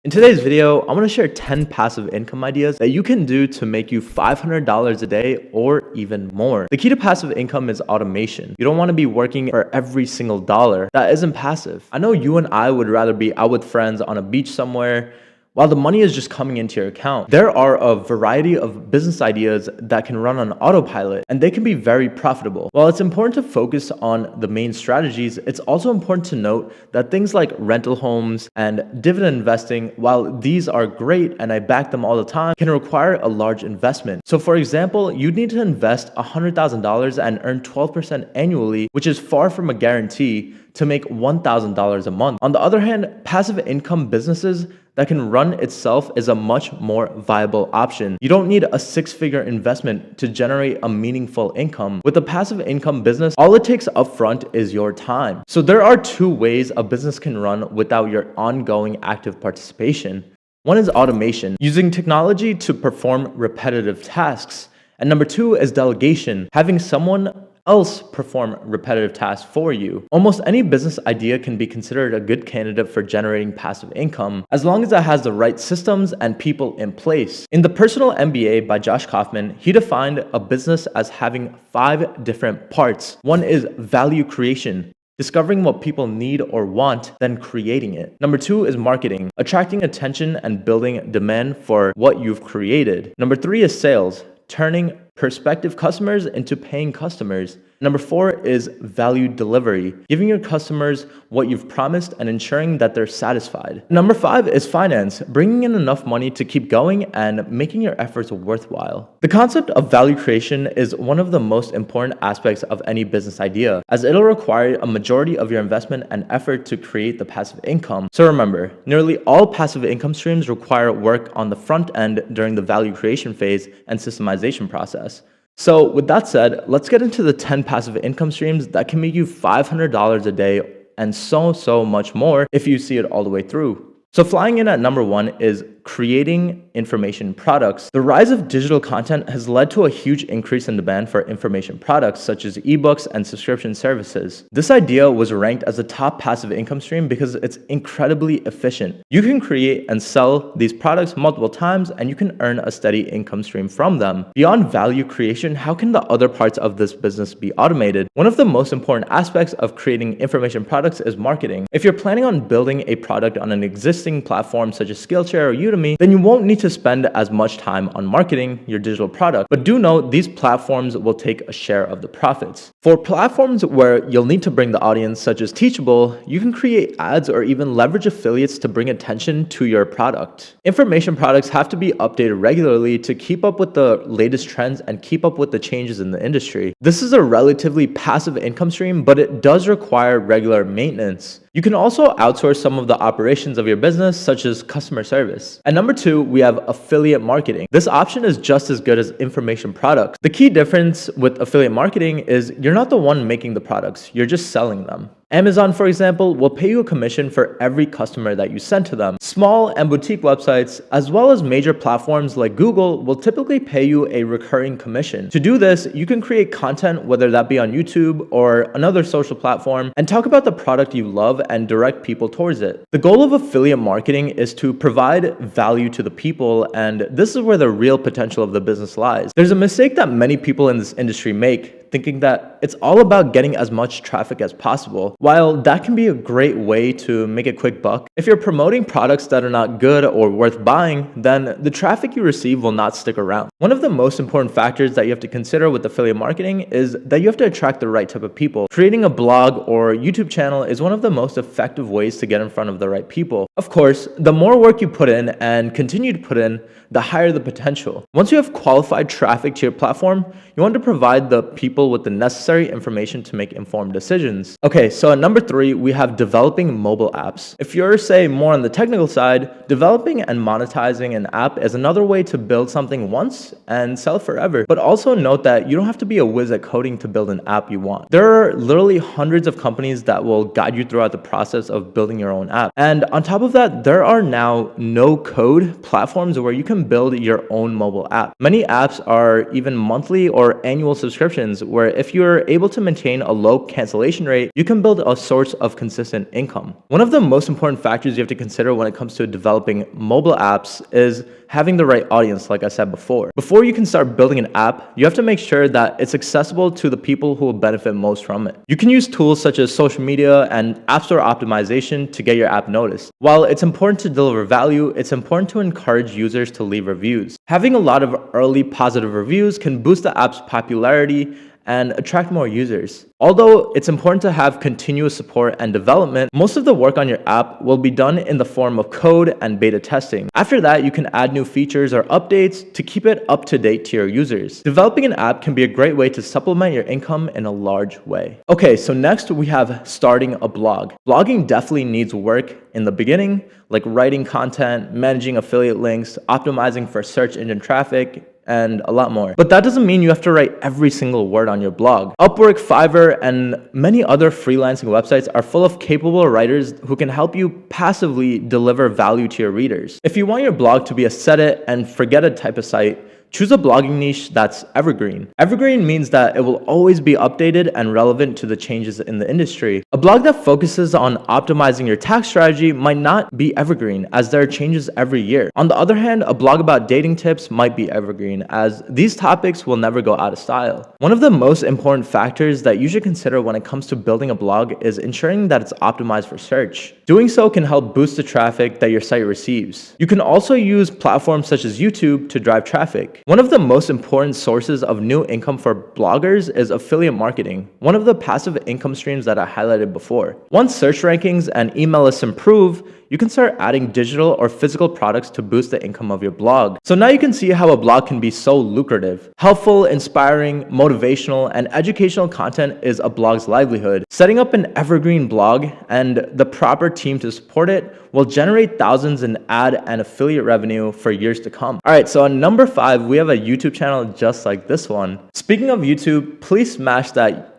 In today's video, I'm going to share 10 passive income ideas that you can do to make you $500 a day or even more. The key to passive income is automation. You don't want to be working for every single dollar. That isn't passive. I know you and I would rather be out with friends on a beach somewhere while the money is just coming into your account. There are a variety of business ideas that can run on autopilot, and they can be very profitable. While it's important to focus on the main strategies, it's also important to note that things like rental homes and dividend investing, while these are great and I back them all the time, can require a large investment. So for example, you'd need to invest $100,000 and earn 12% annually, which is far from a guarantee to make $1,000 a month. On the other hand, passive income businesses that can run itself is a much more viable option. You don't need a six-figure investment to generate a meaningful income. With a passive income business, all it takes upfront is your time. So there are two ways a business can run without your ongoing active participation. One is automation, using technology to perform repetitive tasks. And number two is delegation, having someone else perform repetitive tasks for you. Almost any business idea can be considered a good candidate for generating passive income, as long as it has the right systems and people in place. In The Personal MBA by Josh Kaufman, he defined a business as having 5 different parts. One is value creation, discovering what people need or want, then creating it. Number 2 is marketing, attracting attention and building demand for what you've created. Number 3 is sales, turning prospective customers into paying customers. Number 4 is value delivery, giving your customers what you've promised and ensuring that they're satisfied. Number 5 is finance, bringing in enough money to keep going and making your efforts worthwhile. The concept of value creation is one of the most important aspects of any business idea, as it'll require a majority of your investment and effort to create the passive income. So remember, nearly all passive income streams require work on the front end during the value creation phase and systemization process. So with that said, let's get into the 10 passive income streams that can make you $500 a day and so much more if you see it all the way through. So flying in at number 1 is creating information products. The rise of digital content has led to a huge increase in demand for information products such as ebooks and subscription services. This idea was ranked as a top passive income stream because it's incredibly efficient. You can create and sell these products multiple times and you can earn a steady income stream from them. Beyond value creation, how can the other parts of this business be automated? One of the most important aspects of creating information products is marketing. If you're planning on building a product on an existing platform such as Skillshare or Udemy, then you won't need to spend as much time on marketing your digital product. But do note, these platforms will take a share of the profits. For platforms where you'll need to bring the audience, such as Teachable, you can create ads or even leverage affiliates to bring attention to your product. Information products have to be updated regularly to keep up with the latest trends and keep up with the changes in the industry. This is a relatively passive income stream, but it does require regular maintenance. You can also outsource some of the operations of your business, such as customer service. And number 2, we have affiliate marketing. This option is just as good as information products. The key difference with affiliate marketing is you're not the one making the products, you're just selling them. Amazon, for example, will pay you a commission for every customer that you send to them. Small and boutique websites, as well as major platforms like Google, will typically pay you a recurring commission. To do this, you can create content, whether that be on YouTube or another social platform, and talk about the product you love and direct people towards it. The goal of affiliate marketing is to provide value to the people, and this is where the real potential of the business lies. There's a mistake that many people in this industry make, thinking that it's all about getting as much traffic as possible. While that can be a great way to make a quick buck, if you're promoting products that are not good or worth buying, then the traffic you receive will not stick around. One of the most important factors that you have to consider with affiliate marketing is that you have to attract the right type of people. Creating a blog or YouTube channel is one of the most effective ways to get in front of the right people. Of course, the more work you put in and continue to put in, the higher the potential. Once you have qualified traffic to your platform, you want to provide the people with the necessary information to make informed decisions. Okay, so at number 3, we have developing mobile apps. If you're, say, more on the technical side, developing and monetizing an app is another way to build something once and sell forever. But also note that you don't have to be a whiz at coding to build an app you want. There are literally hundreds of companies that will guide you throughout the process of building your own app. And on top of that, there are now no-code platforms where you can build your own mobile app. Many apps are even monthly or annual subscriptions, where if you're able to maintain a low cancellation rate, you can build a source of consistent income. One of the most important factors you have to consider when it comes to developing mobile apps is having the right audience, like I said before. Before you can start building an app, you have to make sure that it's accessible to the people who will benefit most from it. You can use tools such as social media and app store optimization to get your app noticed. While it's important to deliver value, it's important to encourage users to leave reviews. Having a lot of early positive reviews can boost the app's popularity and attract more users. Although it's important to have continuous support and development, most of the work on your app will be done in the form of code and beta testing. After that, you can add new features or updates to keep it up to date to your users. Developing an app can be a great way to supplement your income in a large way. Okay, so next we have starting a blog. Blogging definitely needs work in the beginning, like writing content, managing affiliate links, optimizing for search engine traffic, and a lot more. But that doesn't mean you have to write every single word on your blog. Upwork, Fiverr, and many other freelancing websites are full of capable writers who can help you passively deliver value to your readers. If you want your blog to be a set it and forget it type of site, choose a blogging niche that's evergreen. Evergreen means that it will always be updated and relevant to the changes in the industry. A blog that focuses on optimizing your tax strategy might not be evergreen, as there are changes every year. On the other hand, a blog about dating tips might be evergreen, as these topics will never go out of style. One of the most important factors that you should consider when it comes to building a blog is ensuring that it's optimized for search. Doing so can help boost the traffic that your site receives. You can also use platforms such as YouTube to drive traffic. One of the most important sources of new income for bloggers is affiliate marketing, one of the passive income streams that I highlighted before. Once search rankings and email lists improve, you can start adding digital or physical products to boost the income of your blog. So now you can see how a blog can be so lucrative. Helpful, inspiring, motivational, and educational content is a blog's livelihood. Setting up an evergreen blog and the proper team to support it will generate thousands in ad and affiliate revenue for years to come. All right, so on number 5, we have a YouTube channel just like this one. Speaking of YouTube, please smash that.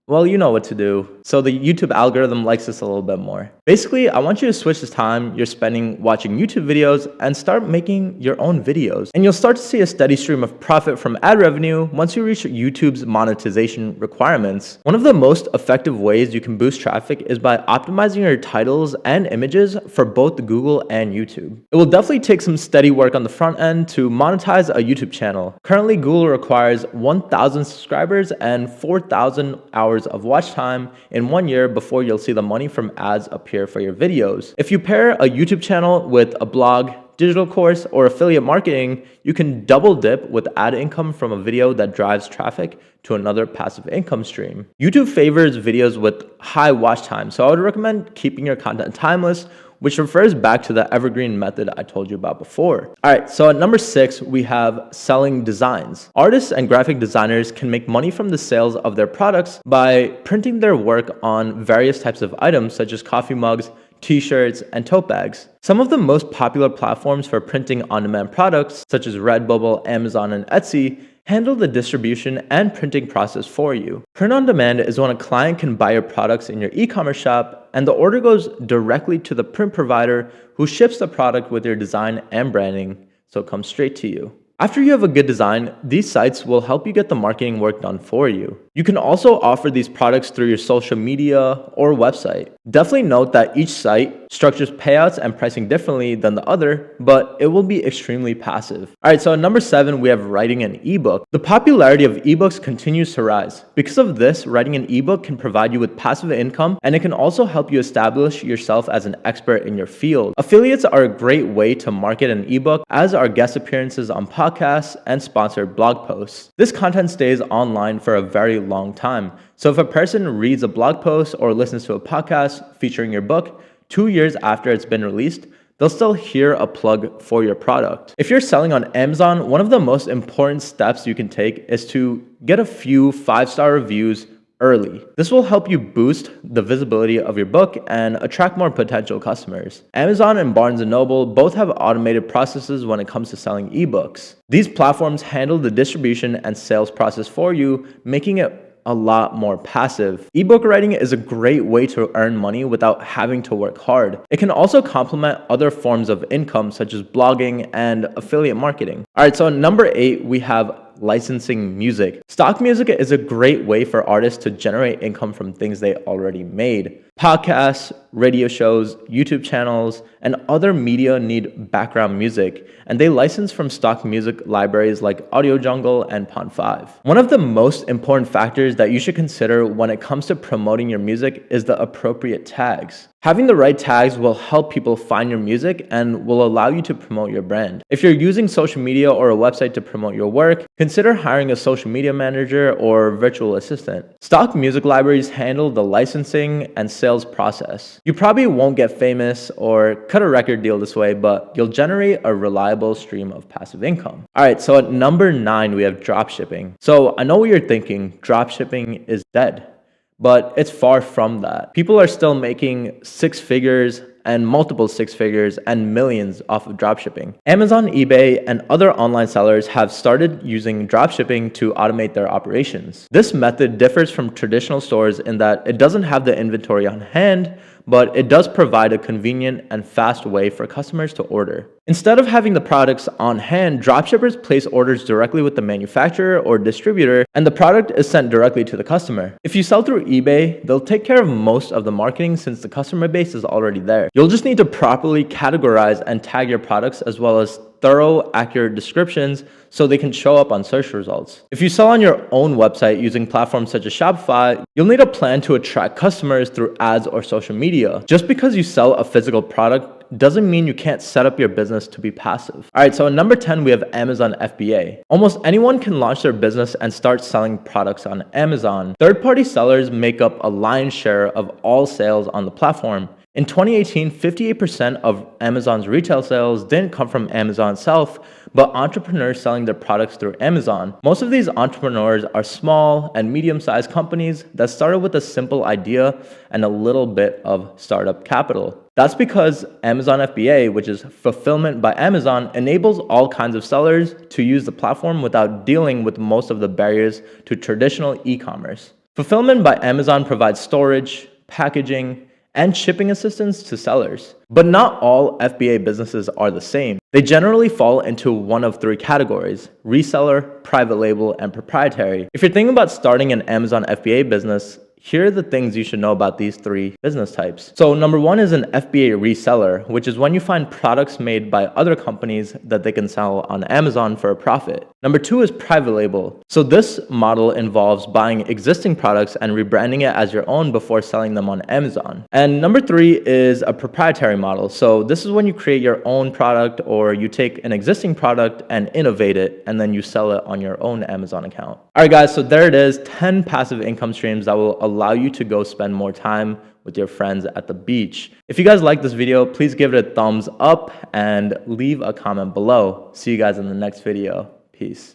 Well, you know what to do. So the YouTube algorithm likes this a little bit more. Basically, I want you to switch the time you're spending watching YouTube videos and start making your own videos. And you'll start to see a steady stream of profit from ad revenue once you reach YouTube's monetization requirements. One of the most effective ways you can boost traffic is by optimizing your titles and images for both Google and YouTube. It will definitely take some steady work on the front end to monetize a YouTube channel. Currently, Google requires 1,000 subscribers and 4,000 hours of watch time in 1 year before you'll see the money from ads appear for your videos. If you pair a YouTube channel with a blog, digital course, or affiliate marketing, you can double dip with ad income from a video that drives traffic to another passive income stream. YouTube favors videos with high watch time, so I would recommend keeping your content timeless, which refers back to the evergreen method I told you about before. All right, so at number 6, we have selling designs. Artists and graphic designers can make money from the sales of their products by printing their work on various types of items such as coffee mugs, t-shirts, and tote bags. Some of the most popular platforms for printing on-demand products, such as Redbubble, Amazon, and Etsy, handle the distribution and printing process for you. Print on demand is when a client can buy your products in your e-commerce shop and the order goes directly to the print provider who ships the product with your design and branding, so it comes straight to you. After you have a good design, these sites will help you get the marketing work done for you. You can also offer these products through your social media or website. Definitely note that each site structures payouts and pricing differently than the other, but it will be extremely passive. All right, so at number 7, we have writing an ebook. The popularity of ebooks continues to rise. Because of this, writing an ebook can provide you with passive income, and it can also help you establish yourself as an expert in your field. Affiliates are a great way to market an ebook, as are guest appearances on podcasts and sponsored blog posts. This content stays online for a very long time. So if a person reads a blog post or listens to a podcast featuring your book 2 years after it's been released, they'll still hear a plug for your product. If you're selling on Amazon, one of the most important steps you can take is to get a few 5-star reviews early. This will help you boost the visibility of your book and attract more potential customers. Amazon and Barnes & Noble both have automated processes when it comes to selling ebooks. These platforms handle the distribution and sales process for you, making it a lot more passive. Ebook writing is a great way to earn money without having to work hard. It can also complement other forms of income such as blogging and affiliate marketing. All right, so at number 8, we have licensing music. Stock music is a great way for artists to generate income from things they already made. Podcasts, radio shows, YouTube channels, and other media need background music, and they license from stock music libraries like Audio Jungle and Pond5. One of the most important factors that you should consider when it comes to promoting your music is the appropriate tags. Having the right tags will help people find your music and will allow you to promote your brand. If you're using social media or a website to promote your work, consider hiring a social media manager or virtual assistant. Stock music libraries handle the licensing and sales process. You probably won't get famous or cut a record deal this way, but you'll generate a reliable stream of passive income. All right, so at number 9, we have dropshipping. So I know what you're thinking, dropshipping is dead. But it's far from that. People are still making 6 figures and multiple 6 figures and millions off of dropshipping. Amazon, eBay, and other online sellers have started using dropshipping to automate their operations. This method differs from traditional stores in that it doesn't have the inventory on hand, but it does provide a convenient and fast way for customers to order. Instead of having the products on hand, dropshippers place orders directly with the manufacturer or distributor, and the product is sent directly to the customer. If you sell through eBay, they'll take care of most of the marketing since the customer base is already there. You'll just need to properly categorize and tag your products as well as thorough, accurate descriptions so they can show up on search results. If you sell on your own website using platforms such as Shopify, you'll need a plan to attract customers through ads or social media. Just because you sell a physical product doesn't mean you can't set up your business to be passive. All right, so at number 10, we have Amazon FBA. Almost anyone can launch their business and start selling products on Amazon. Third-party sellers make up a lion's share of all sales on the platform. In 2018, 58% of Amazon's retail sales didn't come from Amazon itself, but entrepreneurs selling their products through Amazon. Most of these entrepreneurs are small and medium-sized companies that started with a simple idea and a little bit of startup capital. That's because Amazon FBA, which is Fulfillment by Amazon, enables all kinds of sellers to use the platform without dealing with most of the barriers to traditional e-commerce. Fulfillment by Amazon provides storage, packaging, and shipping assistance to sellers. But not all FBA businesses are the same. They generally fall into one of 3 categories: reseller, private label, and proprietary. If you're thinking about starting an Amazon FBA business, here are the things you should know about these 3 business types. So number 1 is an FBA reseller, which is when you find products made by other companies that they can sell on Amazon for a profit. Number 2 is private label. So this model involves buying existing products and rebranding it as your own before selling them on Amazon. And number 3 is a proprietary model. So this is when you create your own product or you take an existing product and innovate it, and then you sell it on your own Amazon account. All right, guys, so there it is, 10 passive income streams that will allow you to go spend more time with your friends at the beach. If you guys like this video, please give it a thumbs up and leave a comment below. See you guys in the next video. Peace.